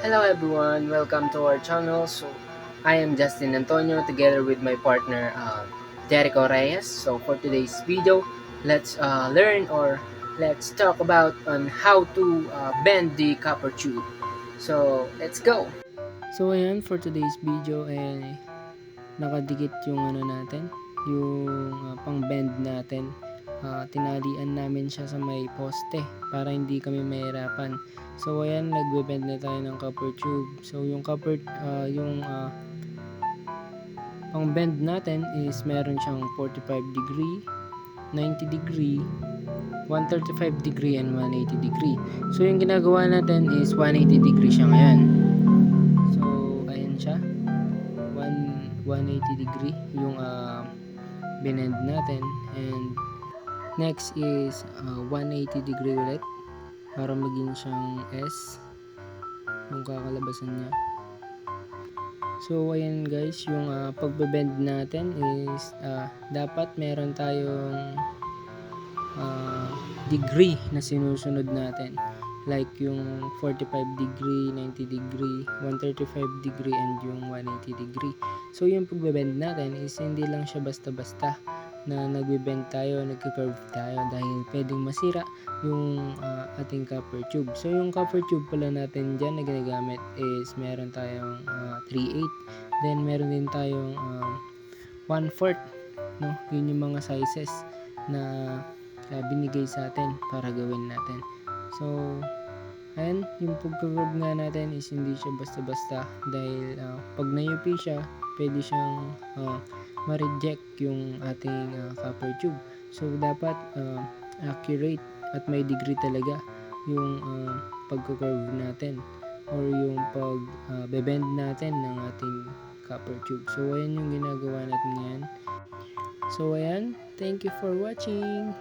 Hello everyone, welcome to our channel. I am Justin Antonio together with my partner Jericho Reyes. So for today's video, let's learn or let's talk about on how to bend the copper tube. So let's go. So ayan, for today's video nakadikit yung natin, yung pang-bend natin. Tinalian namin siya sa may poste para hindi kami mahirapan. So ayan, nagbe-bend na tayo ng copper tube. So yung pang-bend natin is meron siyang 45 degree, 90 degree, 135 degree, and 180 degree. So yung ginagawa natin is 180 degree siya ngayon. So ayan siya, 180 degree yung binend natin, and next is 180 degree ulit para maging siyang S yung kakalabasan niya. So ayan guys, yung pagbe-bend natin is dapat meron tayong degree na sinusunod natin, like yung 45 degree, 90 degree, 135 degree, and yung 180 degree. So yung pagbe-bend natin is hindi lang siya basta-basta na nagbe-bend tayo, nagka-curve tayo, dahil pwedeng masira yung ating copper tube. So yung copper tube pala natin dyan na ginagamit is meron tayong 3/8, then meron din tayong 1/4, no? Yun yung mga sizes na binigay sa atin para gawin natin. So ayan, yung pagka-curve nga natin is hindi siya basta-basta, dahil pag na-UP siya, pwede siyang ma-reject yung ating copper tube. So dapat accurate at may degree talaga yung pagka-curve natin or yung pag-bend natin ng ating copper tube. So ayan yung ginagawa natin ngayon. So ayan, thank you for watching.